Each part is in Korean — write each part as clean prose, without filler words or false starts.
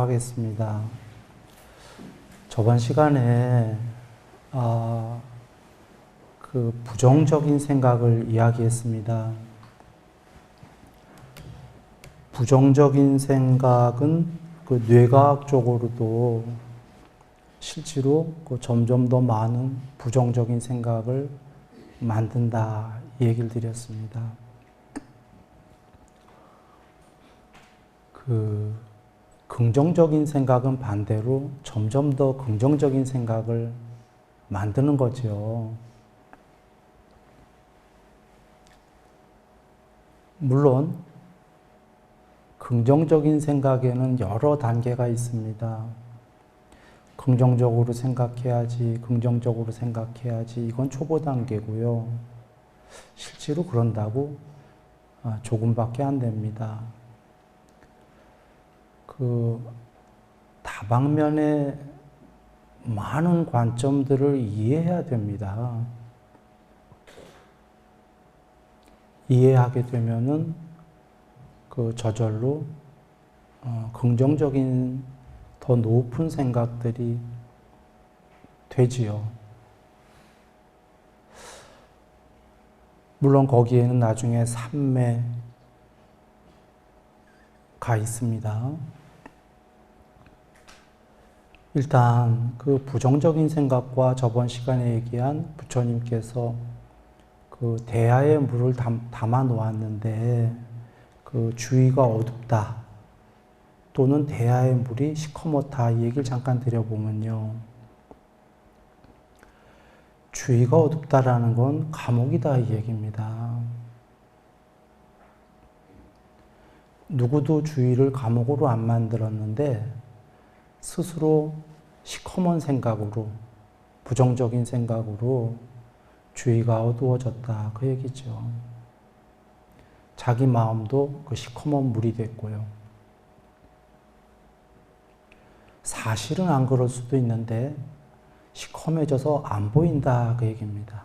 하겠습니다. 저번 시간에 그 부정적인 생각을 이야기했습니다. 부정적인 생각은 그 뇌과학적으로도 실제로 그 점점 더 많은 부정적인 생각을 만든다 이 얘기를 드렸습니다. 그 긍정적인 생각은 반대로 점점 더 긍정적인 생각을 만드는 거죠. 물론 긍정적인 생각에는 여러 단계가 있습니다. 긍정적으로 생각해야지, 긍정적으로 생각해야지, 이건 초보 단계고요. 실제로 그런다고 조금밖에 안 됩니다. 그 다방면의 많은 관점들을 이해해야 됩니다. 이해하게 되면은 그 저절로 긍정적인 더 높은 생각들이 되지요. 물론 거기에는 나중에 삼매가 있습니다. 일단 그 부정적인 생각과 저번 시간에 얘기한 부처님께서 그 대야에 물을 담아 놓았는데 그 주위가 어둡다 또는 대야의 물이 시커멓다 이 얘기를 잠깐 드려보면요. 주위가 어둡다라는 건 감옥이다 이 얘기입니다. 누구도 주위를 감옥으로 안 만들었는데 스스로 시커먼 생각으로 부정적인 생각으로 주위가 어두워졌다 그 얘기죠. 자기 마음도 그 시커먼 물이 됐고요. 사실은 안 그럴 수도 있는데 시커매져서 안 보인다 그 얘기입니다.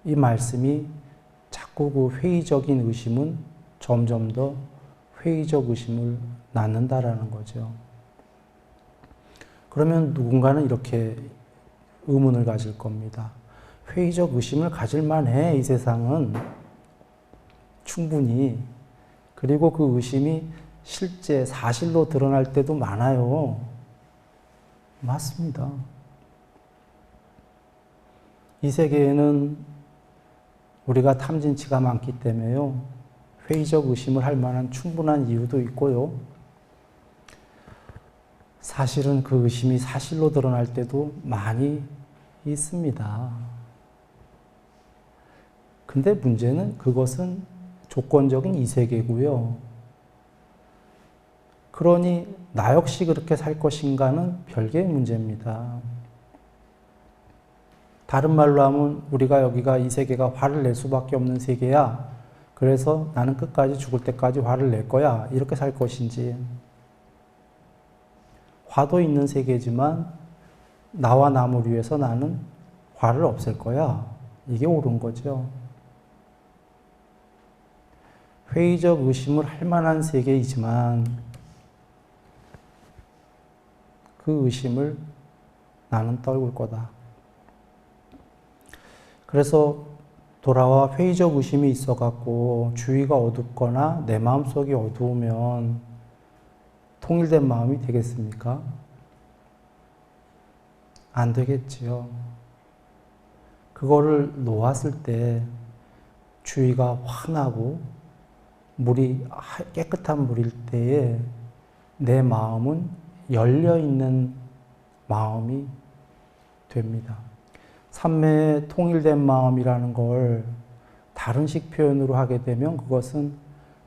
이 말씀이 자꾸 그 회의적인 의심은 점점 더 회의적 의심을 낳는다라는 거죠. 그러면 누군가는 이렇게 의문을 가질 겁니다. 회의적 의심을 가질 만해 이 세상은 충분히. 그리고 그 의심이 실제 사실로 드러날 때도 많아요. 맞습니다. 이 세계에는 우리가 탐진치가 많기 때문에요. 회의적 의심을 할 만한 충분한 이유도 있고요. 사실은 그 의심이 사실로 드러날 때도 많이 있습니다. 근데 문제는 그것은 조건적인 이 세계고요. 그러니 나 역시 그렇게 살 것인가는 별개의 문제입니다. 다른 말로 하면 우리가 여기가 이 세계가 화를 낼 수밖에 없는 세계야. 그래서 나는 끝까지 죽을 때까지 화를 낼 거야. 이렇게 살 것인지. 화도 있는 세계지만 나와 남을 위해서 나는 화를 없앨 거야. 이게 옳은 거죠. 회의적 의심을 할 만한 세계이지만 그 의심을 나는 떨굴 거다. 그래서 돌아와 회의적 의심이 있어갖고 주위가 어둡거나 내 마음속이 어두우면 통일된 마음이 되겠습니까? 안 되겠지요. 그거를 놓았을 때 주위가 환하고 물이 깨끗한 물일 때에 내 마음은 열려있는 마음이 됩니다. 삼매의 통일된 마음이라는 걸 다른 식 표현으로 하게 되면 그것은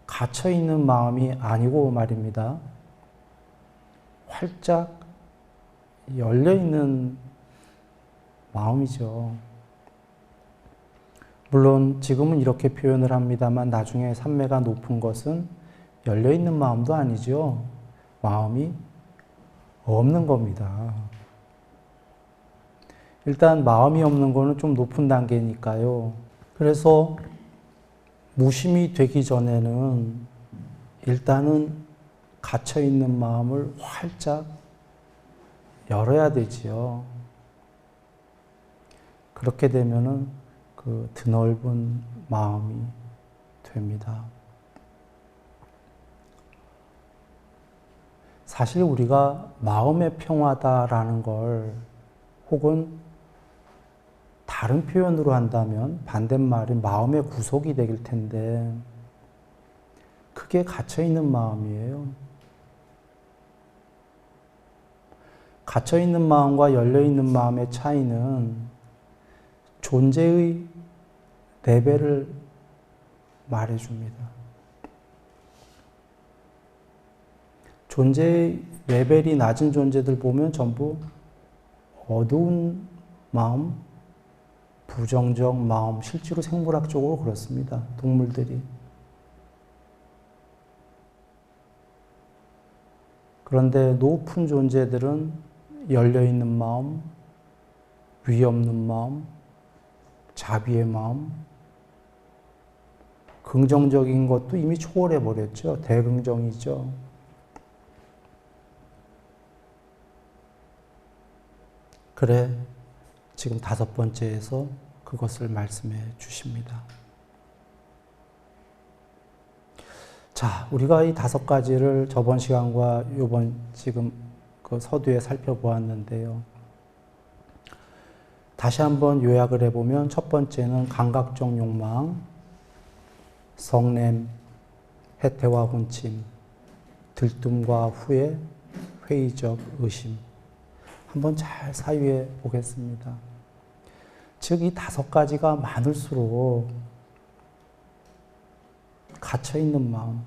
갇혀있는 마음이 아니고 말입니다. 활짝 열려있는 마음이죠. 물론 지금은 이렇게 표현을 합니다만 나중에 삼매가 높은 것은 열려있는 마음도 아니죠. 마음이 없는 겁니다. 일단 마음이 없는 거는 좀 높은 단계니까요. 그래서 무심이 되기 전에는 일단은 갇혀있는 마음을 활짝 열어야 되지요. 그렇게 되면은 그 드넓은 마음이 됩니다. 사실 우리가 마음의 평화다라는 걸, 혹은 다른 표현으로 한다면 반대말인 마음의 구속이 되길 텐데, 그게 갇혀있는 마음이에요. 갇혀있는 마음과 열려있는 마음의 차이는 존재의 레벨을 말해줍니다. 존재의 레벨이 낮은 존재들 보면 전부 어두운 마음, 부정적 마음, 실제로 생물학적으로 그렇습니다. 동물들이. 그런데 높은 존재들은 열려있는 마음, 위없는 마음, 자비의 마음, 긍정적인 것도 이미 초월해버렸죠. 대긍정이죠. 그래, 지금 5번째에서 그것을 말씀해 주십니다. 자, 우리가 이 5가지를 저번 시간과 요번 지금 그 서두에 살펴보았는데요. 다시 한번 요약을 해보면 첫 번째는 감각적 욕망, 성냄, 해태와 혼침, 들뜸과 후회, 회의적 의심. 한번 잘 사유해 보겠습니다. 즉, 이 5가지가 많을수록 갇혀있는 마음,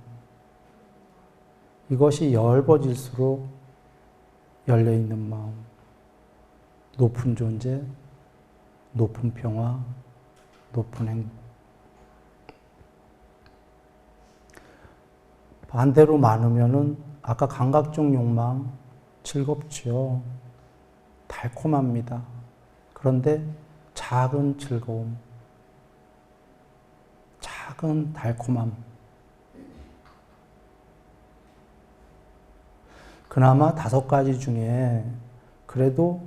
이것이 엷어질수록 열려있는 마음, 높은 존재, 높은 평화, 높은 행복. 반대로 많으면은 아까 감각적 욕망 즐겁죠. 달콤합니다. 그런데 작은 즐거움, 작은 달콤함. 그나마 5가지 중에 그래도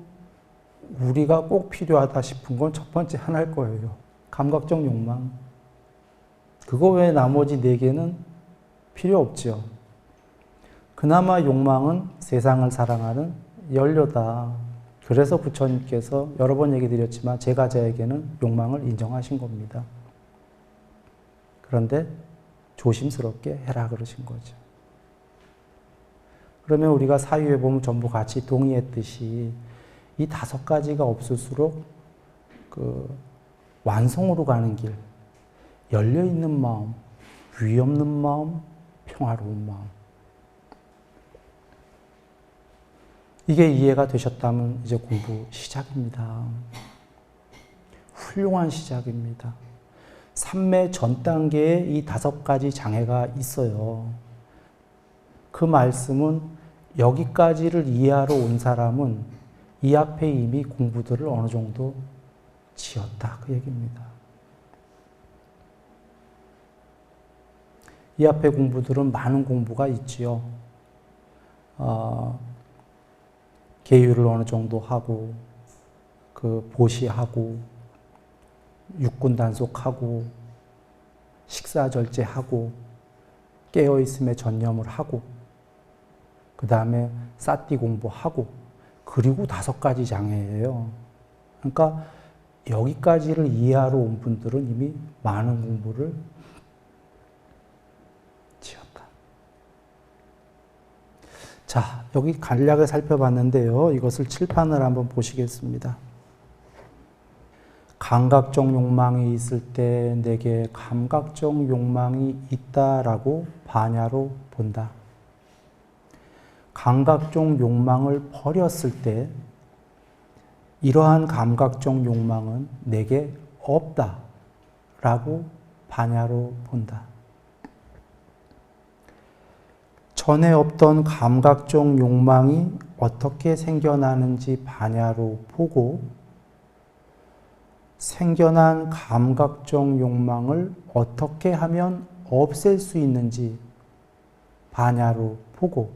우리가 꼭 필요하다 싶은 건 첫 번째 하나일 거예요. 감각적 욕망. 그거 외에 나머지 4개는 필요 없죠. 그나마 욕망은 세상을 사랑하는 연료다. 그래서 부처님께서 여러 번 얘기 드렸지만 제가자에게는 욕망을 인정하신 겁니다. 그런데 조심스럽게 해라 그러신 거죠. 그러면 우리가 사유에 보면 전부 같이 동의했듯이 이 5가지가 없을수록 그 완성으로 가는 길, 열려있는 마음, 위없는 마음, 평화로운 마음. 이게 이해가 되셨다면 이제 공부 시작입니다. 훌륭한 시작입니다. 삼매 전 단계에 이 5가지 장애가 있어요. 그 말씀은 여기까지를 이해하러 온 사람은 이 앞에 이미 공부들을 어느 정도 지었다. 그 얘기입니다. 이 앞에 공부들은 많은 공부가 있지요. 계율을 어느 정도 하고, 그 보시하고, 육군 단속하고, 식사 절제하고, 깨어있음에 전념을 하고, 그 다음에 사띠 공부하고, 그리고 5가지 장애예요. 그러니까 여기까지를 이해하러 온 분들은 이미 많은 공부를 지었다. 자, 여기 간략하게 살펴봤는데요. 이것을 칠판을 한번 보시겠습니다. 감각적 욕망이 있을 때 내게 감각적 욕망이 있다라고 반야로 본다. 감각적 욕망을 버렸을 때 이러한 감각적 욕망은 내게 없다라고 반야로 본다. 전에 없던 감각적 욕망이 어떻게 생겨나는지 반야로 보고 생겨난 감각적 욕망을 어떻게 하면 없앨 수 있는지 반야로 보고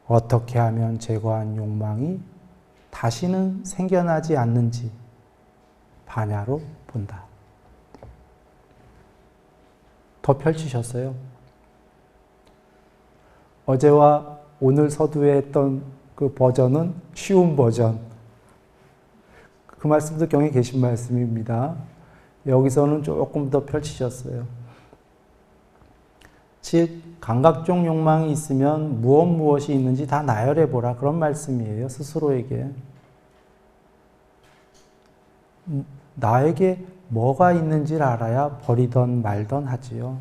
어떻게 하면 제거한 욕망이 다시는 생겨나지 않는지 반야로 본다. 더 펼치셨어요. 어제와 오늘 서두에 했던 그 버전은 쉬운 버전. 그 말씀도 경에 계신 말씀입니다. 여기서는 조금 더 펼치셨어요. 즉 감각적 욕망이 있으면 무엇이 있는지 다 나열해보라, 그런 말씀이에요. 스스로에게. 나에게 뭐가 있는지를 알아야 버리던 말던 하지요.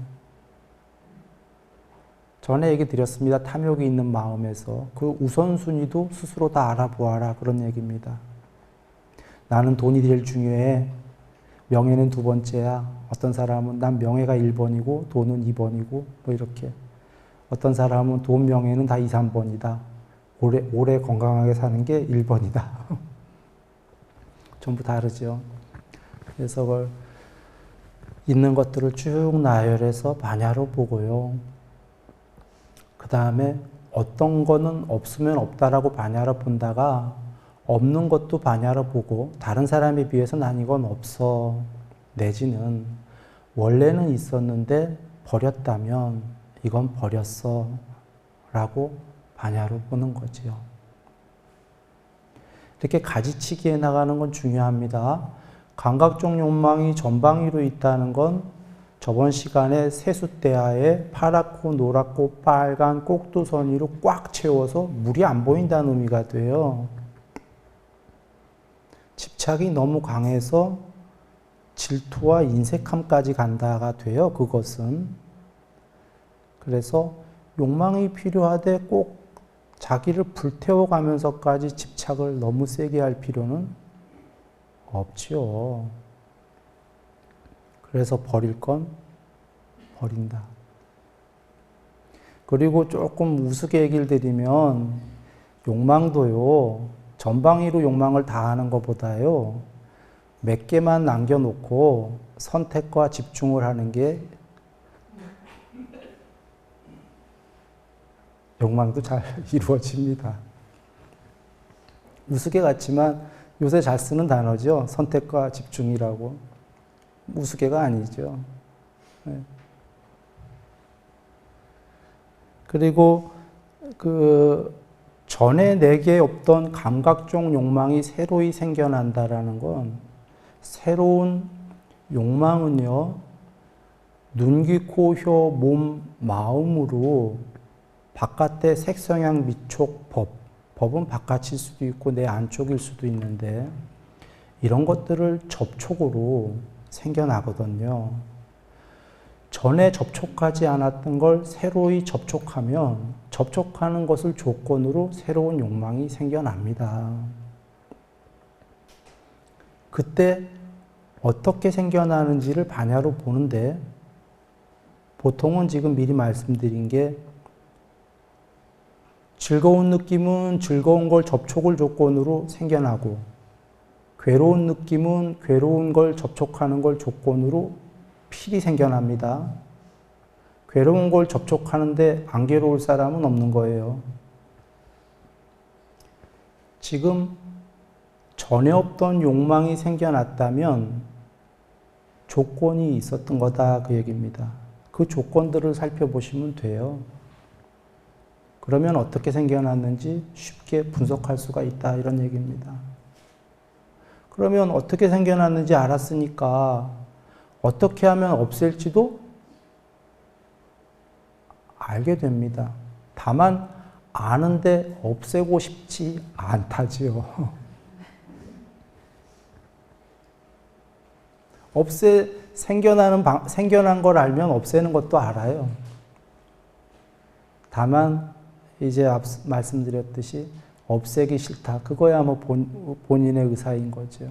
전에 얘기 드렸습니다. 탐욕이 있는 마음에서 그 우선순위도 스스로 다 알아보아라, 그런 얘기입니다. 나는 돈이 제일 중요해. 명예는 두 번째야. 어떤 사람은 난 명예가 1번이고 돈은 2번이고 뭐 이렇게. 어떤 사람은 돈, 명예는 다 2, 3번이다. 오래 건강하게 사는 게 1번이다. 전부 다르죠. 그래서 그걸 있는 것들을 쭉 나열해서 반야로 보고요. 그 다음에 어떤 거는 없으면 없다라고 반야로 본다가 없는 것도 반야로 보고 다른 사람에 비해서 난 이건 없어. 내지는 원래는 있었는데 버렸다면 이건 버렸어. 라고 반야로 보는 거지요. 이렇게 가지치기해 나가는 건 중요합니다. 감각적 욕망이 전방위로 있다는 건 저번 시간에 세숫대야에 파랗고 노랗고 빨간 꼭두선이로 꽉 채워서 물이 안 보인다는 의미가 돼요. 집착이 너무 강해서 질투와 인색함까지 간다가 돼요. 그것은. 그래서 욕망이 필요하되 꼭 자기를 불태워가면서까지 집착을 너무 세게 할 필요는 없지요. 그래서 버릴 건 버린다. 그리고 조금 우습게 얘기를 드리면 욕망도요, 전방위로 욕망을 다하는 것보다요, 몇 개만 남겨놓고 선택과 집중을 하는 게 욕망도 잘 이루어집니다. 우스개 같지만 요새 잘 쓰는 단어죠. 선택과 집중이라고. 우스개가 아니죠. 네. 그리고 그 전에 내게 없던 감각적 욕망이 새로이 생겨난다라는 건, 새로운 욕망은요, 눈, 귀, 코, 혀, 몸, 마음으로 바깥의 색성향, 미촉, 법은 바깥일 수도 있고 내 안쪽일 수도 있는데 이런 것들을 접촉으로 생겨나거든요. 전에 접촉하지 않았던 걸 새로이 접촉하면 접촉하는 것을 조건으로 새로운 욕망이 생겨납니다. 그때 어떻게 생겨나는지를 반야로 보는데, 보통은 지금 미리 말씀드린 게, 즐거운 느낌은 즐거운 걸 접촉을 조건으로 생겨나고, 괴로운 느낌은 괴로운 걸 접촉하는 걸 조건으로 필히 생겨납니다. 괴로운 걸 접촉하는데 안 괴로울 사람은 없는 거예요. 지금 전에 없던 욕망이 생겨났다면 조건이 있었던 거다, 그 얘기입니다. 그 조건들을 살펴보시면 돼요. 그러면 어떻게 생겨났는지 쉽게 분석할 수가 있다, 이런 얘기입니다. 그러면 어떻게 생겨났는지 알았으니까 어떻게 하면 없앨지도 알게 됩니다. 다만 아는데 없애고 싶지 않다지요. 생겨난 걸 알면 없애는 것도 알아요. 다만 이제 말씀드렸듯이 없애기 싫다. 그거야 뭐 본인의 의사인 거죠.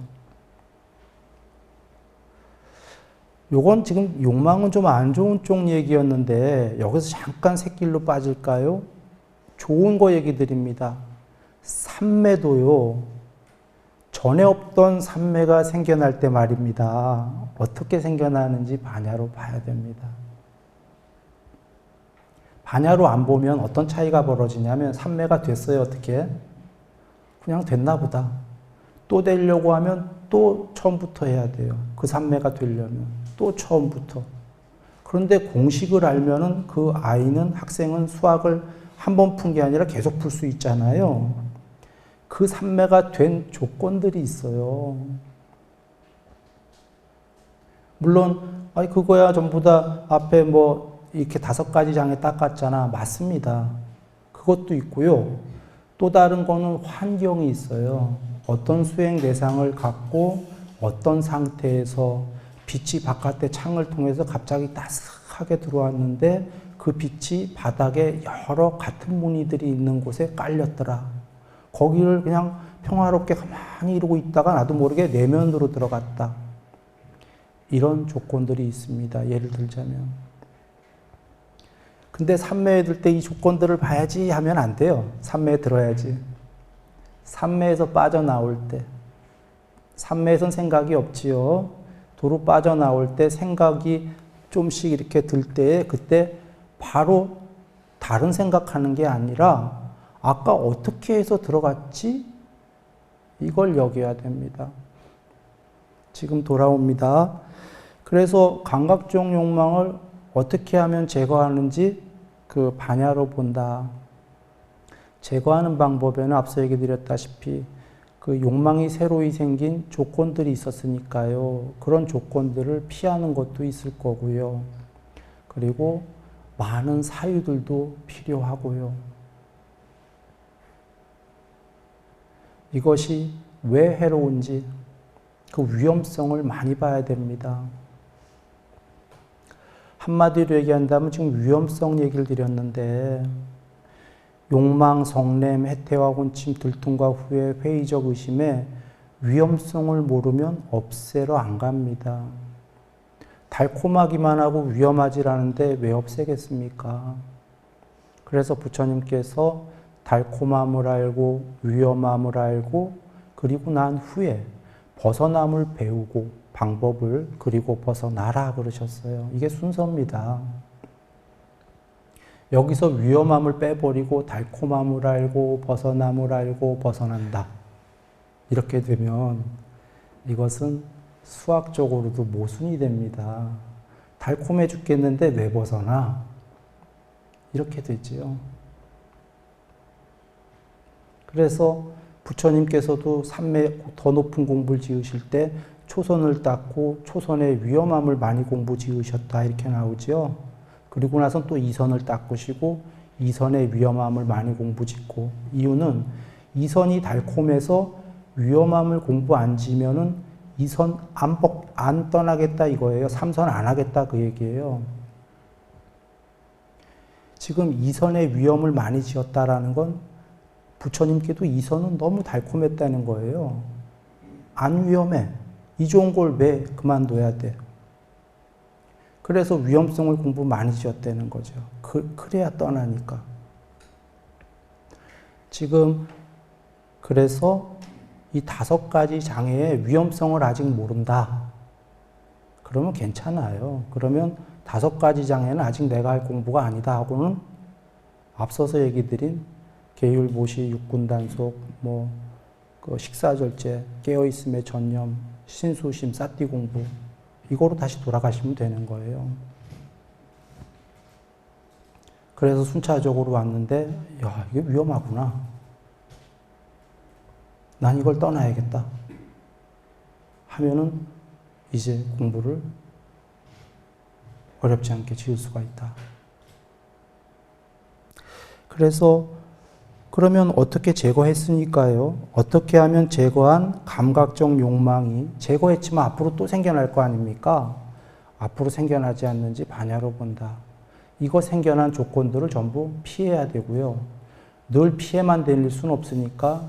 요건 지금 욕망은 좀 안 좋은 쪽 얘기였는데 여기서 잠깐 새길로 빠질까요? 좋은 거 얘기 드립니다. 삼매도요, 전에 없던 삼매가 생겨날 때 말입니다. 어떻게 생겨나는지 반야로 봐야 됩니다. 반야로 안 보면 어떤 차이가 벌어지냐면 삼매가 됐어요. 어떻게? 그냥 됐나 보다. 또 되려고 하면 또 처음부터 해야 돼요. 그 삼매가 되려면 또 처음부터. 그런데 공식을 알면은 그 아이는 학생은 수학을 한 번 푼 게 아니라 계속 풀 수 있잖아요. 그 삼매가 된 조건들이 있어요. 물론 아니 그거야 전부 다 앞에 뭐 이렇게 5가지 장에 닦았잖아. 맞습니다. 그것도 있고요. 또 다른 거는 환경이 있어요. 어떤 수행 대상을 갖고 어떤 상태에서 빛이 바깥에 창을 통해서 갑자기 따스하게 들어왔는데 그 빛이 바닥에 여러 같은 무늬들이 있는 곳에 깔렸더라. 거기를 그냥 평화롭게 가만히 이러고 있다가 나도 모르게 내면으로 들어갔다. 이런 조건들이 있습니다. 예를 들자면. 근데 삼매에 들 때 이 조건들을 봐야지 하면 안 돼요. 삼매에 들어야지. 삼매에서 빠져나올 때. 삼매에선 생각이 없지요. 도로 빠져나올 때 생각이 좀씩 이렇게 들 때 그때 바로 다른 생각하는 게 아니라 아까 어떻게 해서 들어갔지? 이걸 여겨야 됩니다. 지금 돌아옵니다. 그래서 감각적 욕망을 어떻게 하면 제거하는지 그 반야로 본다. 제거하는 방법에는 앞서 얘기 드렸다시피 그 욕망이 새로이 생긴 조건들이 있었으니까요. 그런 조건들을 피하는 것도 있을 거고요. 그리고 많은 사유들도 필요하고요. 이것이 왜 해로운지 그 위험성을 많이 봐야 됩니다. 한마디로 얘기한다면 지금 위험성 얘기를 드렸는데 욕망, 성냄, 해태와 혼침, 들통과 후회, 회의적 의심에 위험성을 모르면 없애러 안 갑니다. 달콤하기만 하고 위험하지 않은데 왜 없애겠습니까? 그래서 부처님께서 달콤함을 알고 위험함을 알고 그리고 난 후에 벗어남을 배우고 방법을 그리고 벗어나라 그러셨어요. 이게 순서입니다. 여기서 위험함을 빼버리고 달콤함을 알고 벗어남을 알고 벗어난다. 이렇게 되면 이것은 수학적으로도 모순이 됩니다. 달콤해 죽겠는데 왜 벗어나? 이렇게 되지요. 그래서 부처님께서도 삼매 더 높은 공부를 지으실 때 초선을 닦고 초선의 위험함을 많이 공부 지으셨다 이렇게 나오죠. 그리고 나서 또 이선을 닦으시고 이선의 위험함을 많이 공부 짓고 이유는 이선이 달콤해서 위험함을 공부 안 지면은 이선 안 떠나겠다 이거예요. 삼선 안 하겠다 그 얘기예요. 지금 이선의 위험을 많이 지었다라는 건 부처님께도 이선은 너무 달콤했다는 거예요. 안 위험해. 이 좋은 걸 왜 그만둬야 돼? 그래서 위험성을 공부 많이 지었다는 거죠. 그래야 떠나니까. 지금 그래서 이 5가지 장애의 위험성을 아직 모른다. 그러면 괜찮아요. 그러면 5가지 장애는 아직 내가 할 공부가 아니다 하고는 앞서서 얘기 드린 계율보시, 육군단속, 그 식사절제, 깨어있음의 전념, 신수심, 사띠 공부 이거로 다시 돌아가시면 되는 거예요. 그래서 순차적으로 왔는데 야 이게 위험하구나. 난 이걸 떠나야겠다. 하면은 이제 공부를 어렵지 않게 지을 수가 있다. 그래서 그러면 어떻게 제거했으니까요? 어떻게 하면 제거한 감각적 욕망이 제거했지만 앞으로 또 생겨날 거 아닙니까? 앞으로 생겨나지 않는지 반야로 본다. 이거 생겨난 조건들을 전부 피해야 되고요. 늘 피해만 될 수는 없으니까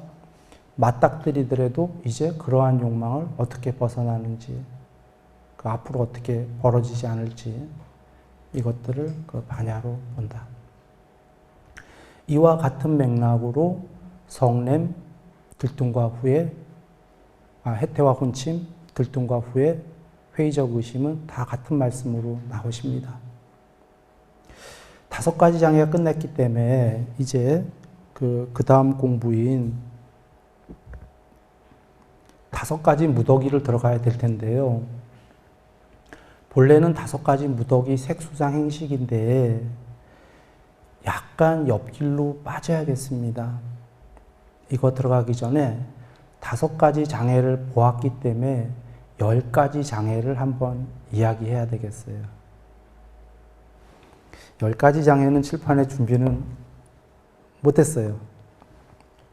맞닥뜨리더라도 이제 그러한 욕망을 어떻게 벗어나는지 그 앞으로 어떻게 벌어지지 않을지 이것들을 그 반야로 본다. 이와 같은 맥락으로 성냄, 들통과 후회, 해태와 혼침, 들통과 후회, 회의적 의심은 다 같은 말씀으로 나오십니다. 5가지 장애가 끝났기 때문에 이제 그 다음 공부인 5가지 무더기를 들어가야 될 텐데요. 본래는 5가지 무더기 색수상 행식인데 약간 옆길로 빠져야겠습니다. 이거 들어가기 전에 5가지 장애를 보았기 때문에 10가지 장애를 한번 이야기해야 되겠어요. 10가지 장애는 칠판에 준비는 못했어요.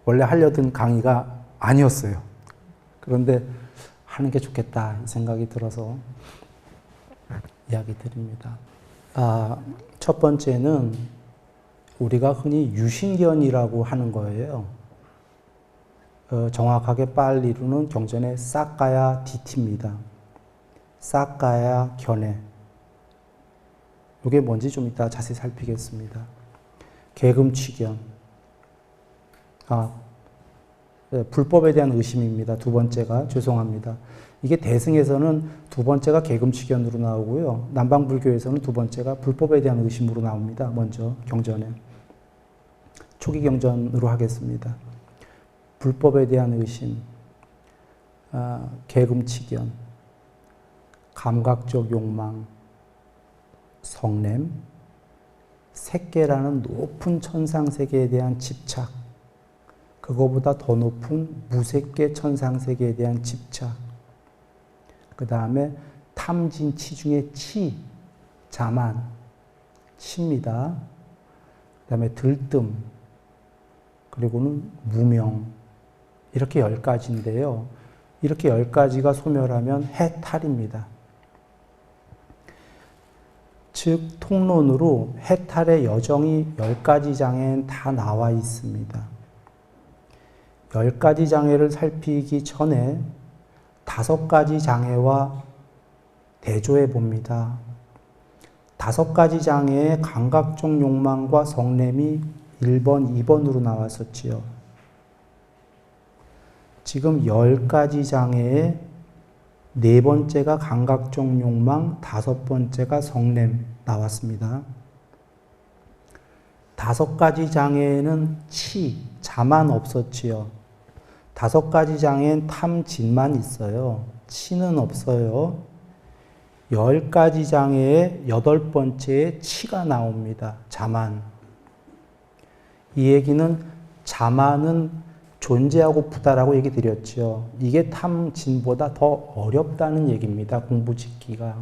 원래 하려던 강의가 아니었어요. 그런데 하는 게 좋겠다 이 생각이 들어서 이야기 드립니다. 첫 번째는 우리가 흔히 유신견이라고 하는 거예요. 정확하게 빨리로는 경전의 싹가야 디티입니다. 싹가야 견해. 이게 뭔지 좀 이따 자세히 살피겠습니다. 계금취견. 불법에 대한 의심입니다. 두 번째가. 죄송합니다. 이게 대승에서는 두 번째가 계금취견으로 나오고요. 남방불교에서는 두 번째가 불법에 대한 의심으로 나옵니다. 먼저 경전에. 초기 경전으로 하겠습니다. 불법에 대한 의심, 계금취견, 감각적 욕망, 성냄, 색계라는 높은 천상세계에 대한 집착, 그거보다 더 높은 무색계 천상세계에 대한 집착, 그 다음에 탐진치 중에 치, 자만, 치입니다. 그 다음에 들뜸, 그리고는 무명, 이렇게 10가지인데요. 이렇게 10가지가 소멸하면 해탈입니다. 즉 통론으로 해탈의 여정이 10가지 장애엔 다 나와 있습니다. 10가지 장애를 살피기 전에 5가지 장애와 대조해 봅니다. 5가지 장애의 감각적 욕망과 성냄이 1번, 2번으로 나왔었지요. 지금 10가지 장애의 4번째가 감각적 욕망, 5번째가 성냄 나왔습니다. 5가지 장애에는 치, 자만 없었지요. 5가지 장애엔 탐, 진만 있어요. 치는 없어요. 10가지 장애의 8번째에 치가 나옵니다. 자만. 이 얘기는 자만은 존재하고프다라고 얘기 드렸죠. 이게 탐진보다 더 어렵다는 얘기입니다. 공부 짓기가.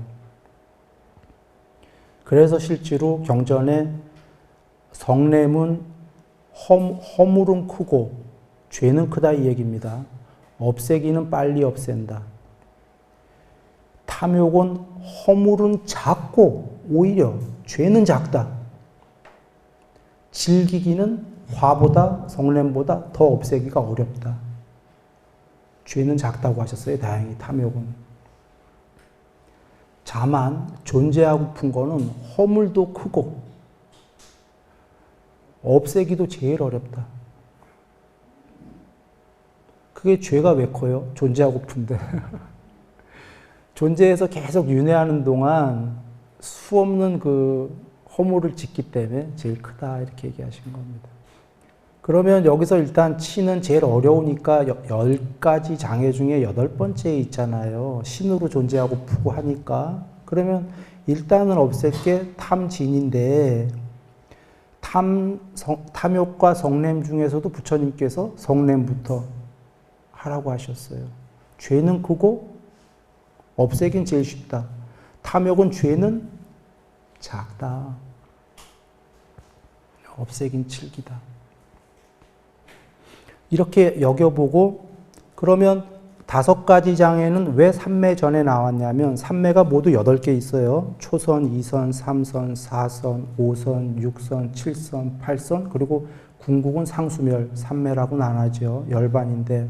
그래서 실제로 경전에 성냄은 허물은 크고 죄는 크다 이 얘기입니다. 없애기는 빨리 없앤다. 탐욕은 허물은 작고 오히려 죄는 작다. 즐기기는 화보다 성냄보다 더 없애기가 어렵다. 죄는 작다고 하셨어요. 다행히 탐욕은. 자만 존재하고픈 거는 허물도 크고 없애기도 제일 어렵다. 그게 죄가 왜 커요? 존재하고픈데. 존재해서 계속 윤회하는 동안 수없는 그 허물을 짓기 때문에 제일 크다 이렇게 얘기하신 겁니다. 그러면 여기서 일단 치는 제일 어려우니까 10가지 장애 중에 8번째에 있잖아요. 신으로 존재하고 푸고 하니까. 그러면 일단은 없앨 게 탐진인데 탐욕과 성냄 중에서도 부처님께서 성냄부터 하라고 하셨어요. 죄는 크고 없애긴 제일 쉽다. 탐욕은 죄는 작다. 없애긴 칠기다. 이렇게 여겨보고 그러면 5가지 장애는 왜 삼매 전에 나왔냐면 삼매가 모두 8개 있어요. 초선, 2선, 3선, 4선, 5선, 6선, 7선, 8선 그리고 궁극은 상수멸, 삼매라고 나눠죠. 열반인데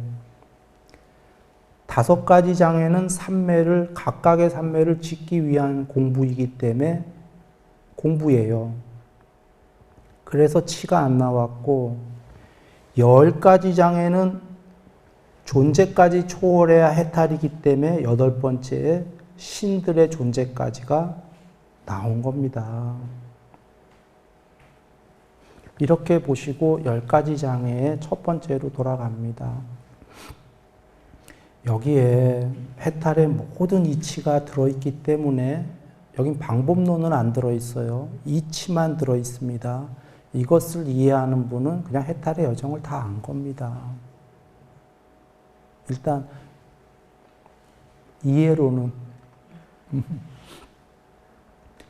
5가지 장애는 삼매를 각각의 삼매를 짓기 위한 공부이기 때문에 공부예요. 그래서 치가 안 나왔고 10가지 장애는 존재까지 초월해야 해탈이기 때문에 8번째에 신들의 존재까지가 나온 겁니다. 이렇게 보시고 10가지 장애의 첫 번째로 돌아갑니다. 여기에 해탈의 모든 이치가 들어있기 때문에 여긴 방법론은 안 들어있어요. 이치만 들어있습니다. 이것을 이해하는 분은 그냥 해탈의 여정을 다 안 겁니다. 일단 이해로는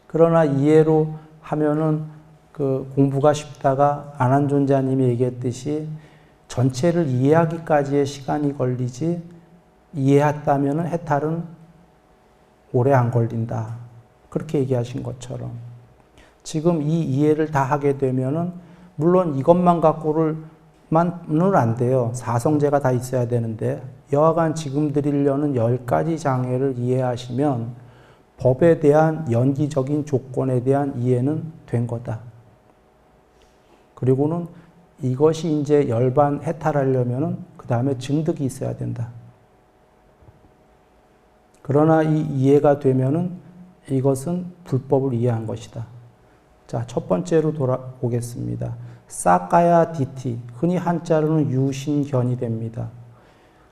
그러나 이해로 하면은 그 공부가 쉽다가 안한존자님이 얘기했듯이 전체를 이해하기까지의 시간이 걸리지 이해했다면은 해탈은 오래 안 걸린다. 그렇게 얘기하신 것처럼 지금 이 이해를 다 하게 되면은 물론 이것만 갖고는 안 돼요. 사성제가 다 있어야 되는데 여하간 지금 드리려는 10가지 장애를 이해하시면 법에 대한 연기적인 조건에 대한 이해는 된 거다. 그리고는 이것이 이제 열반 해탈하려면은 그 다음에 증득이 있어야 된다. 그러나 이 이해가 되면은 이것은 불법을 이해한 것이다. 자, 첫 번째로 돌아오겠습니다. 사까야 디티, 흔히 한자로는 유신견이 됩니다.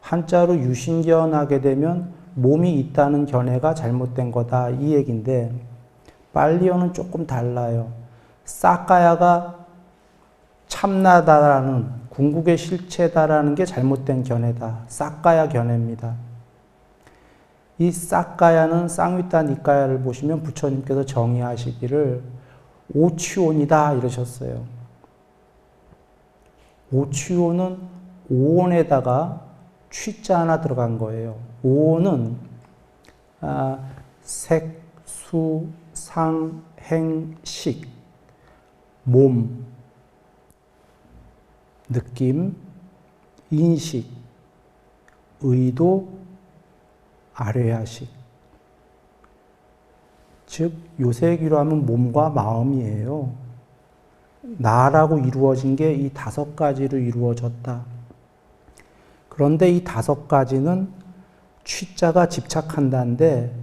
한자로 유신견하게 되면 몸이 있다는 견해가 잘못된 거다 이 얘기인데 빨리어는 조금 달라요. 사까야가 참나다라는 궁극의 실체다라는 게 잘못된 견해다. 사까야 견해입니다. 이 사까야는 쌍위따 니까야를 보시면 부처님께서 정의하시기를 오취온이다 이러셨어요. 오취온은 오온에다가 취자 하나 들어간 거예요. 오온은 색, 수, 상, 행, 식, 몸, 느낌, 인식, 의도, 아뢰야식. 즉 요새 얘기로 하면 몸과 마음이에요. 나라고 이루어진 게 이 5가지로 이루어졌다. 그런데 이 5가지는 취자가 집착한다는데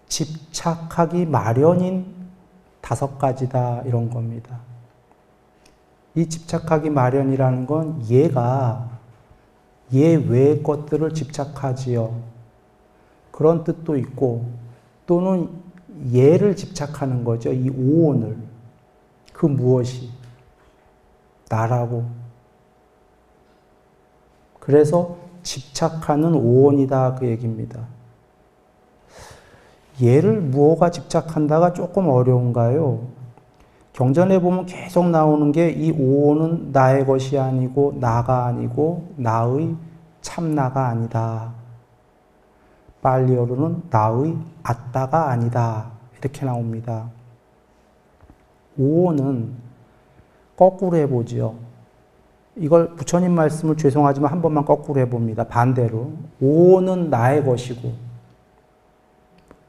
집착하기 마련인 5가지다 이런 겁니다. 이 집착하기 마련이라는 건 얘가 얘 외의 것들을 집착하지요. 그런 뜻도 있고 또는 얘를 집착하는 거죠. 이 오온을. 그 무엇이 나라고. 그래서 집착하는 오온이다 그 얘기입니다. 얘를 무엇가 집착한다가 조금 어려운가요? 경전에 보면 계속 나오는 게 이 오온은 나의 것이 아니고 나가 아니고 나의 참나가 아니다. 빨리어로는 나의 아따가 아니다. 이렇게 나옵니다. 오온은 거꾸로 해보지요. 이걸 부처님 말씀을 죄송하지만 한 번만 거꾸로 해봅니다. 반대로. 오온은 나의 것이고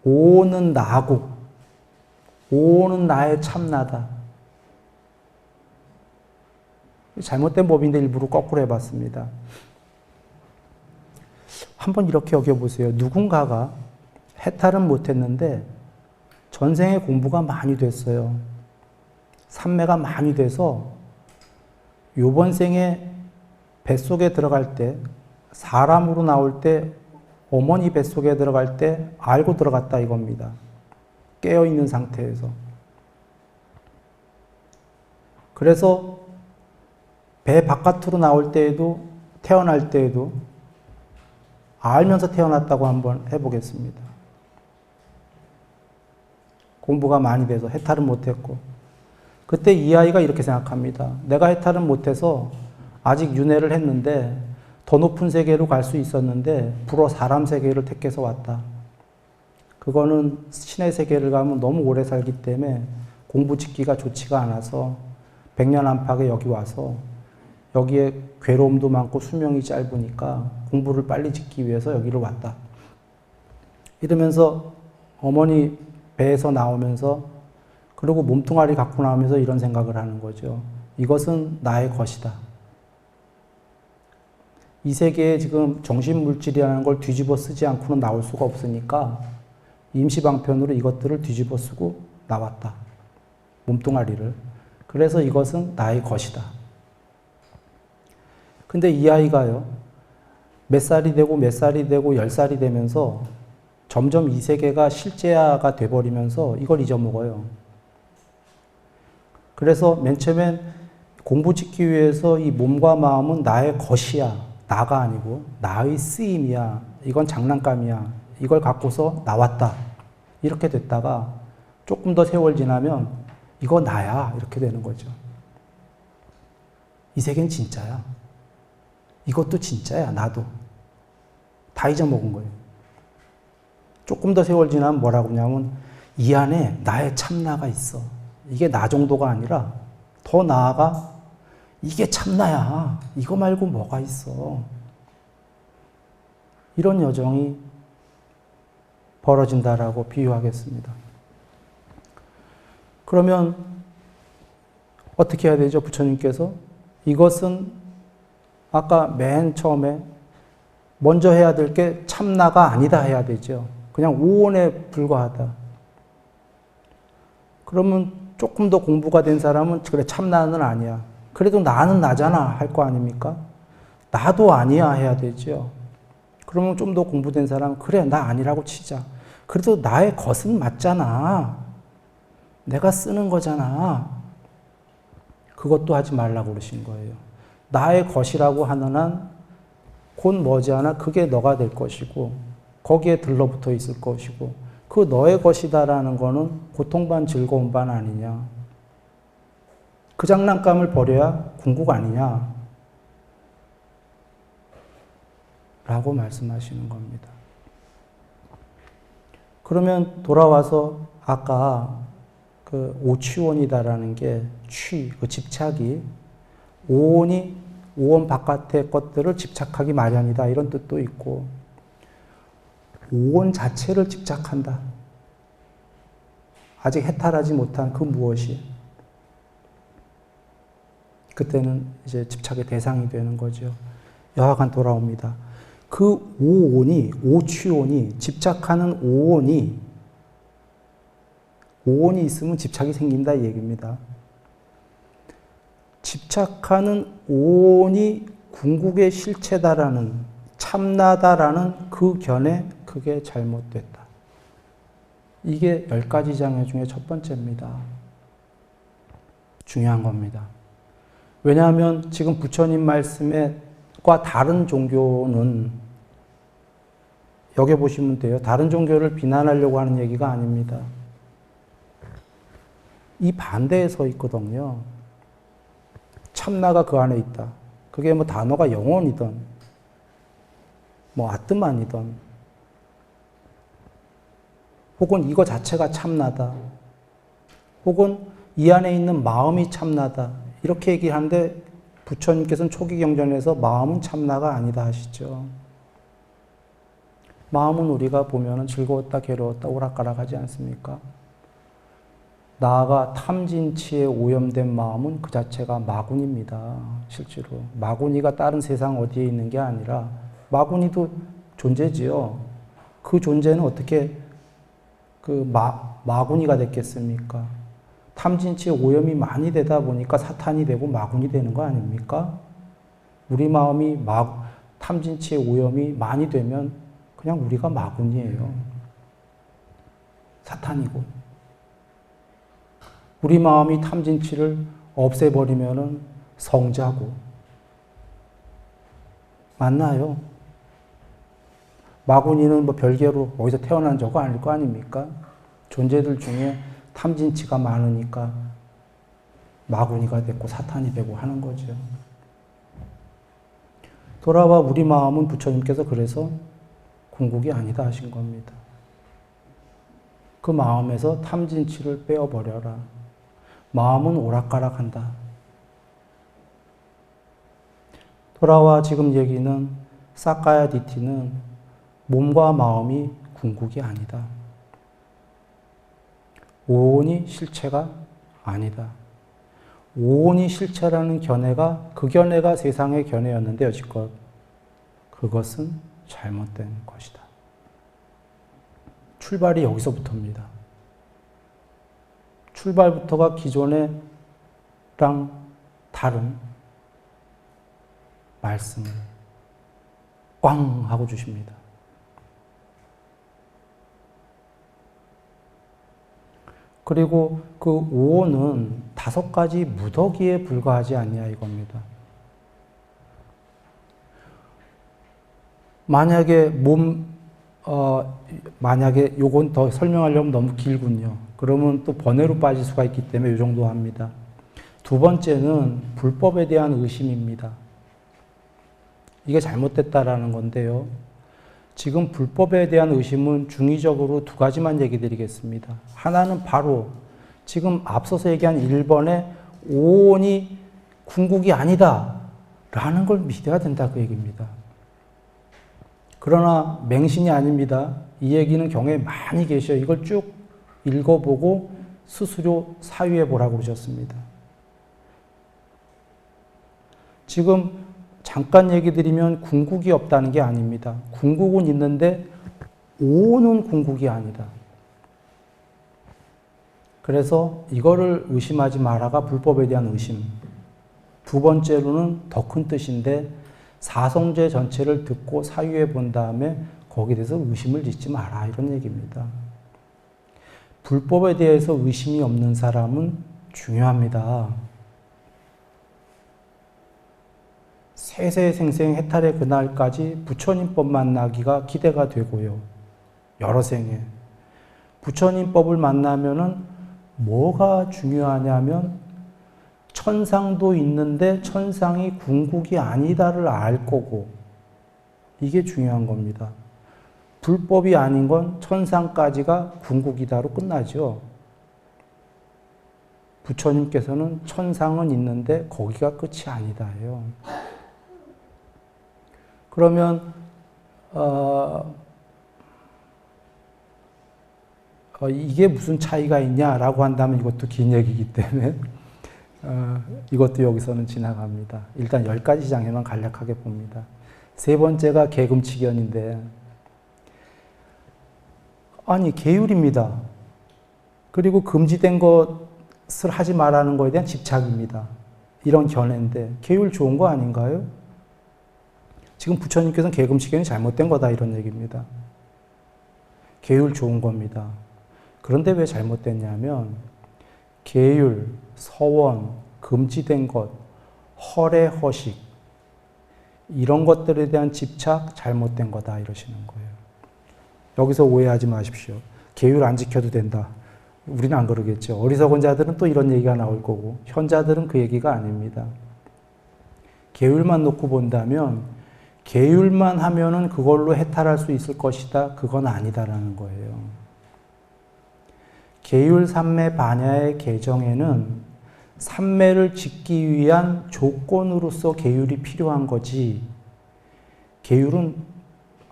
오온은 나고 오온은 나의 참나다. 잘못된 법인데 일부러 거꾸로 해봤습니다. 한번 이렇게 여겨보세요. 누군가가 해탈은 못했는데 전생에 공부가 많이 됐어요. 삼매가 많이 돼서 요번 생에 뱃속에 들어갈 때 사람으로 나올 때 어머니 뱃속에 들어갈 때 알고 들어갔다 이겁니다. 깨어있는 상태에서. 그래서 배 바깥으로 나올 때에도 태어날 때에도 알면서 태어났다고 한번 해보겠습니다. 공부가 많이 돼서 해탈은 못했고 그때 이 아이가 이렇게 생각합니다. 내가 해탈은 못해서 아직 윤회를 했는데 더 높은 세계로 갈 수 있었는데 불어 사람 세계를 택해서 왔다. 그거는 신의 세계를 가면 너무 오래 살기 때문에 공부 짓기가 좋지가 않아서 100년 안팎에 여기 와서 여기에 괴로움도 많고 수명이 짧으니까 공부를 빨리 짓기 위해서 여기를 왔다. 이러면서 어머니 배에서 나오면서 그리고 몸뚱아리 갖고 나오면서 이런 생각을 하는 거죠. 이것은 나의 것이다. 이 세계에 지금 정신물질이라는 걸 뒤집어 쓰지 않고는 나올 수가 없으니까 임시방편으로 이것들을 뒤집어 쓰고 나왔다. 몸뚱아리를. 그래서 이것은 나의 것이다. 근데 이 아이가요, 몇 살이 되고 몇 살이 되고 10살이 되면서 점점 이 세계가 실제화가 돼버리면서 이걸 잊어먹어요. 그래서 맨 처음엔 공부 짓기 위해서 이 몸과 마음은 나의 것이야. 나가 아니고 나의 쓰임이야. 이건 장난감이야. 이걸 갖고서 나왔다. 이렇게 됐다가 조금 더 세월 지나면 이거 나야. 이렇게 되는 거죠. 이 세계는 진짜야. 이것도 진짜야. 나도. 다 잊어먹은 거예요. 조금 더 세월 지나면 뭐라고 하냐면 이 안에 나의 참나가 있어. 이게 나 정도가 아니라 더 나아가 이게 참나야. 이거 말고 뭐가 있어. 이런 여정이 벌어진다라고 비유하겠습니다. 그러면 어떻게 해야 되죠? 부처님께서 이것은 아까 맨 처음에 먼저 해야 될 게 참나가 아니다 해야 되죠. 그냥 오온에 불과하다. 그러면 조금 더 공부가 된 사람은 그래 참나는 아니야. 그래도 나는 나잖아 할 거 아닙니까? 나도 아니야 해야 되죠. 그러면 좀 더 공부된 사람은 그래 나 아니라고 치자. 그래도 나의 것은 맞잖아. 내가 쓰는 거잖아. 그것도 하지 말라고 그러신 거예요. 나의 것이라고 하는 한 곧 머지않아 그게 너가 될 것이고 거기에 들러붙어 있을 것이고 그 너의 것이다라는 거는 고통 반 즐거움 반 아니냐. 그 장난감을 버려야 궁극 아니냐. 라고 말씀하시는 겁니다. 그러면 돌아와서 아까 그 오취원이다라는 게 그 집착이 오온이 오온 바깥의 것들을 집착하기 마련이다 이런 뜻도 있고 오온 자체를 집착한다. 아직 해탈하지 못한 그 무엇이 그때는 이제 집착의 대상이 되는 거죠. 여하간 돌아옵니다. 그 오온이 오취온이 집착하는 오온이 있으면 집착이 생긴다 이 얘기입니다. 집착하는 오온이 궁극의 실체다라는 참나다라는 그 견해 그게 잘못됐다. 이게 10가지 장애 중에 첫 번째입니다. 중요한 겁니다. 왜냐하면 지금 부처님 말씀과 다른 종교는 여겨보시면 돼요. 다른 종교를 비난하려고 하는 얘기가 아닙니다. 이 반대에 서 있거든요. 참나가 그 안에 있다. 그게 뭐 단어가 영혼이든 뭐 아트만이든 혹은 이거 자체가 참나다. 혹은 이 안에 있는 마음이 참나다. 이렇게 얘기하는데 부처님께서는 초기 경전에서 마음은 참나가 아니다 하시죠. 마음은 우리가 보면 즐거웠다 괴로웠다 오락가락 하지 않습니까? 나아가 탐진치에 오염된 마음은 그 자체가 마구니입니다. 실제로. 마구니가 다른 세상 어디에 있는 게 아니라 마구니도 존재지요. 그 존재는 어떻게 마구니가 됐겠습니까? 탐진치에 오염이 많이 되다 보니까 사탄이 되고 마구니 되는 거 아닙니까? 우리 마음이 탐진치에 오염이 많이 되면 그냥 우리가 마구니예요. 사탄이고. 우리 마음이 탐진치를 없애버리면은 성자고. 맞나요? 마구니는 뭐 별개로 어디서 태어난 저거 아닐 거 아닙니까? 존재들 중에 탐진치가 많으니까 마구니가 됐고 사탄이 되고 하는 거죠. 돌아와 우리 마음은 부처님께서 그래서 궁극이 아니다 하신 겁니다. 그 마음에서 탐진치를 빼어버려라. 마음은 오락가락한다. 돌아와 지금 얘기는 사카야 디티는 몸과 마음이 궁극이 아니다. 오온이 실체가 아니다. 오온이 실체라는 견해가 그 견해가 세상의 견해였는데 여지껏 그것은 잘못된 것이다. 출발이 여기서부터입니다. 출발부터가 기존의 다른 말씀을 꽝 하고 주십니다. 그리고 그 오온은 5가지 무더기에 불과하지 않냐 이겁니다. 만약에 만약에 요건 더 설명하려면 너무 길군요. 그러면 또 번외로 빠질 수가 있기 때문에 이 정도 합니다. 두 번째는 불법에 대한 의심입니다. 이게 잘못됐다라는 건데요. 지금 불법에 대한 의심은 중의적으로 2가지만 얘기 드리겠습니다. 하나는 바로 지금 앞서서 얘기한 1번의 오온이 궁극이 아니다 라는 걸 믿어야 된다 그 얘기입니다. 그러나 맹신이 아닙니다. 이 얘기는 경에 많이 계셔요. 이걸 쭉 읽어보고 스스로 사유해 보라고 그러셨습니다. 지금 잠깐 얘기 드리면 궁극이 없다는 게 아닙니다. 궁극은 있는데 오는 궁극이 아니다. 그래서 이거를 의심하지 마라가 불법에 대한 의심. 두 번째로는 더 큰 뜻인데 사성제 전체를 듣고 사유해 본 다음에 거기에 대해서 의심을 짓지 마라 이런 얘기입니다. 불법에 대해서 의심이 없는 사람은 중요합니다. 세세생생 해탈의 그날까지 부처님법 만나기가 기대가 되고요. 여러 생에. 부처님법을 만나면은 뭐가 중요하냐면 천상도 있는데 천상이 궁극이 아니다를 알 거고 이게 중요한 겁니다. 불법이 아닌 건 천상까지가 궁극이다로 끝나죠. 부처님께서는 천상은 있는데 거기가 끝이 아니다예요. 그러면 이게 무슨 차이가 있냐라고 한다면 이것도 긴 얘기이기 때문에 이것도 여기서는 지나갑니다. 일단 10가지 장에만 간략하게 봅니다. 세 번째가 개금치견인데 아니 계율입니다. 그리고 금지된 것을 하지 말라는 것에 대한 집착입니다. 이런 견해인데 계율 좋은 거 아닌가요? 지금 부처님께서는 개금치견이 잘못된 거다 이런 얘기입니다. 계율 좋은 겁니다. 그런데 왜 잘못됐냐면 계율, 서원, 금지된 것, 허례, 허식 이런 것들에 대한 집착 잘못된 거다 이러시는 거예요. 여기서 오해하지 마십시오. 계율 안 지켜도 된다. 우리는 안 그러겠죠. 어리석은 자들은 또 이런 얘기가 나올 거고 현자들은 그 얘기가 아닙니다. 계율만 놓고 본다면 계율만 하면은 그걸로 해탈할 수 있을 것이다. 그건 아니다라는 거예요. 계율 삼매 반야의 개정에는 삼매를 짓기 위한 조건으로서 계율이 필요한 거지. 계율은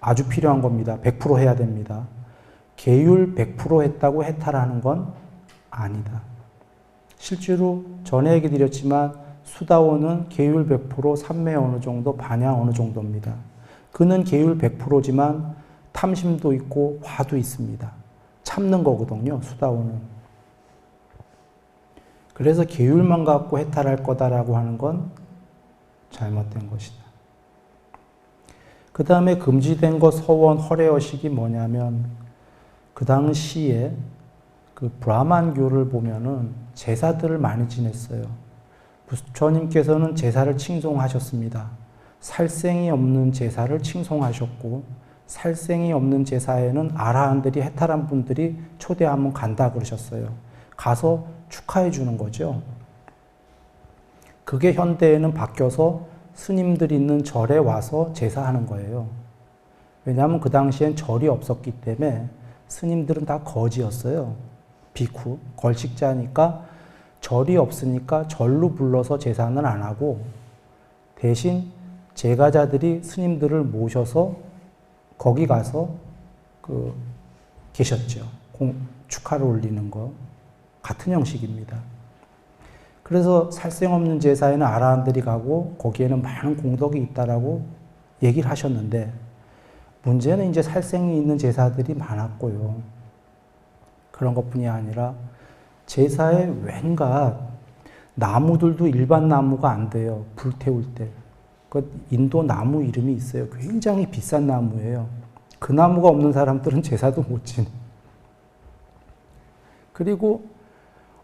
아주 필요한 겁니다. 100% 해야 됩니다. 계율 100% 했다고 해탈하는 건 아니다. 실제로 전에 얘기 드렸지만 수다원은 계율 100%, 삼매 어느 정도, 반야 어느 정도입니다. 그는 계율 100%지만 탐심도 있고 화도 있습니다. 참는 거거든요, 수다원은. 그래서 계율만 갖고 해탈할 거다라고 하는 건 잘못된 것이다. 그 다음에 금지된 것, 서원, 허례허식이 뭐냐면 그 당시에 그 브라만교를 보면은 제사들을 많이 지냈어요. 부처님께서는 제사를 칭송하셨습니다. 살생이 없는 제사를 칭송하셨고 살생이 없는 제사에는 아라한들이 해탈한 분들이 초대하면 간다 그러셨어요. 가서 축하해 주는 거죠. 그게 현대에는 바뀌어서 스님들이 있는 절에 와서 제사하는 거예요. 왜냐하면 그 당시엔 절이 없었기 때문에 스님들은 다 거지였어요. 비쿠, 걸식자니까 절이 없으니까 절로 불러서 제사는 안 하고 대신 제가자들이 스님들을 모셔서 거기 가서 계셨죠. 축하를 올리는 거. 같은 형식입니다. 그래서 살생 없는 제사에는 아라한들이 가고 거기에는 많은 공덕이 있다라고 얘기를 하셨는데 문제는 이제 살생이 있는 제사들이 많았고요. 그런 것뿐이 아니라 제사에 왠가 나무들도 일반 나무가 안 돼요. 불태울 때. 그 인도 나무 이름이 있어요. 굉장히 비싼 나무예요. 그 나무가 없는 사람들은 제사도 못 지내. 그리고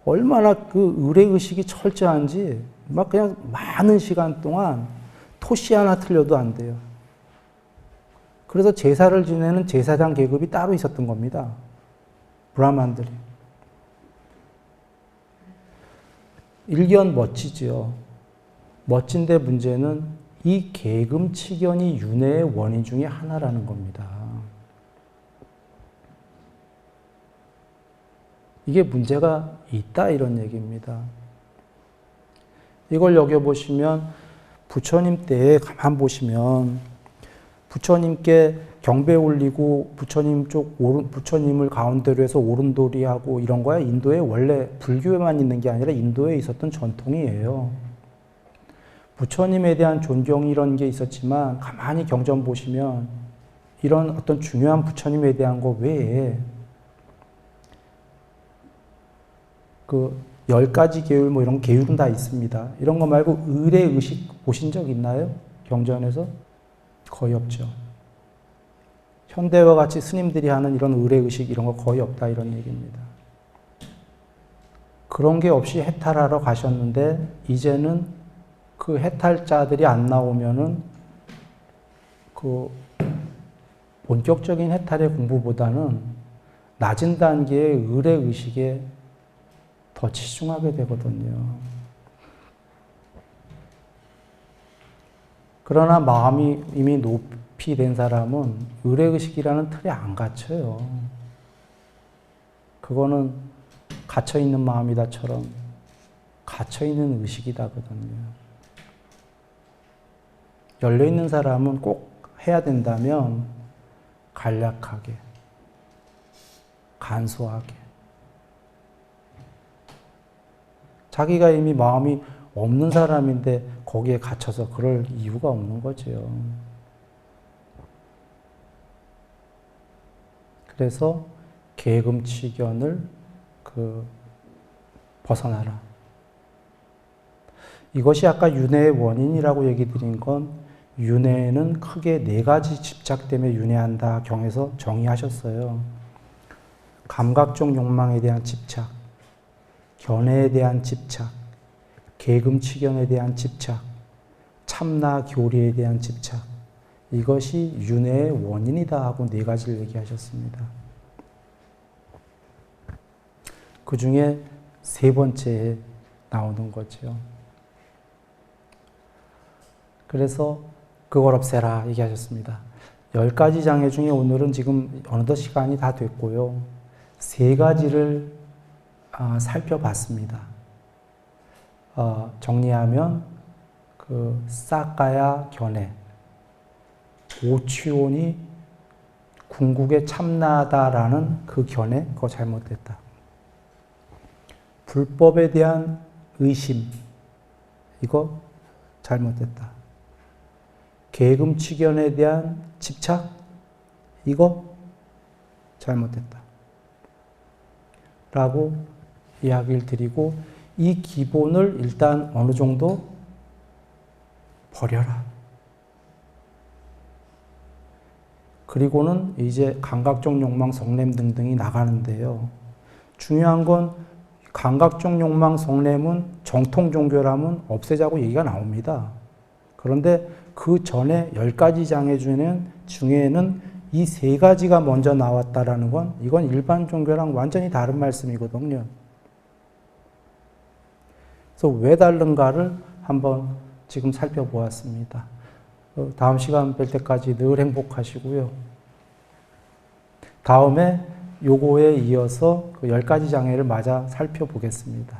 얼마나 그 의례의식이 철저한지 막 그냥 많은 시간 동안 토시 하나 틀려도 안 돼요. 그래서 제사를 지내는 제사장 계급이 따로 있었던 겁니다. 브라만들이. 일견 멋지죠. 멋진데 문제는 이 계금치견이 윤회의 원인 중에 하나라는 겁니다. 이게 문제가 있다 이런 얘기입니다. 이걸 여겨보시면 부처님 때에 가만 보시면 부처님께 경배 올리고 부처님을 가운데로 해서 오른도리하고 이런 거야 인도에 원래 불교에만 있는 게 아니라 인도에 있었던 전통이에요. 부처님에 대한 존경 이런 게 있었지만 가만히 경전 보시면 이런 어떤 중요한 부처님에 대한 거 외에 그 10가지 계율 뭐 이런 계율은 다 있습니다. 이런 거 말고 의례의식 보신 적 있나요? 경전에서? 거의 없죠. 현대와 같이 스님들이 하는 이런 의례의식 이런 거 거의 없다 이런 얘기입니다. 그런 게 없이 해탈하러 가셨는데 이제는 그 해탈자들이 안 나오면은 그 본격적인 해탈의 공부보다는 낮은 단계의 의례의식에 더 치중하게 되거든요. 그러나 마음이 이미 높이 된 사람은 의례의식이라는 틀에 안 갇혀요. 그거는 갇혀있는 마음이다처럼 갇혀있는 의식이다거든요. 열려있는 사람은 꼭 해야 된다면 간략하게, 간소하게. 자기가 이미 마음이 없는 사람인데 거기에 갇혀서 그럴 이유가 없는 거죠. 그래서 계금치견을 벗어나라. 이것이 아까 윤회의 원인이라고 얘기 드린 건 윤회는 크게 4가지 집착 때문에 윤회한다 경에서 정의하셨어요. 감각적 욕망에 대한 집착, 견해에 대한 집착, 계금치견에 대한 집착, 참나 교리에 대한 집착. 이것이 윤회의 원인이다 하고 4가지를 얘기하셨습니다. 그 중에 3번째에 나오는 거죠. 그래서 그걸 없애라 얘기하셨습니다. 10가지 장애 중에 오늘은 지금 어느덧 시간이 다 됐고요. 3가지를 살펴봤습니다. 정리하면 그 사까야 견해, 오취온이 궁극의 참나다라는 그 견해, 그거 잘못됐다. 불법에 대한 의심, 이거 잘못됐다. 계금치견에 대한 집착, 이거 잘못됐다. 라고 이야기를 드리고 이 기본을 일단 어느 정도 버려라. 그리고는 이제 감각적 욕망, 성냄 등등이 나가는데요. 중요한 건 감각적 욕망, 성냄은 정통 종교라면 없애자고 얘기가 나옵니다. 그런데 그 전에 10가지 장애 중에는 이 3가지가 먼저 나왔다라는 건 이건 일반 종교랑 완전히 다른 말씀이거든요. 그래서 왜 다른가를 한번 지금 살펴보았습니다. 다음 시간 뵐 때까지 늘 행복하시고요. 다음에 요거에 이어서 그 10가지 장애를 마저 살펴보겠습니다.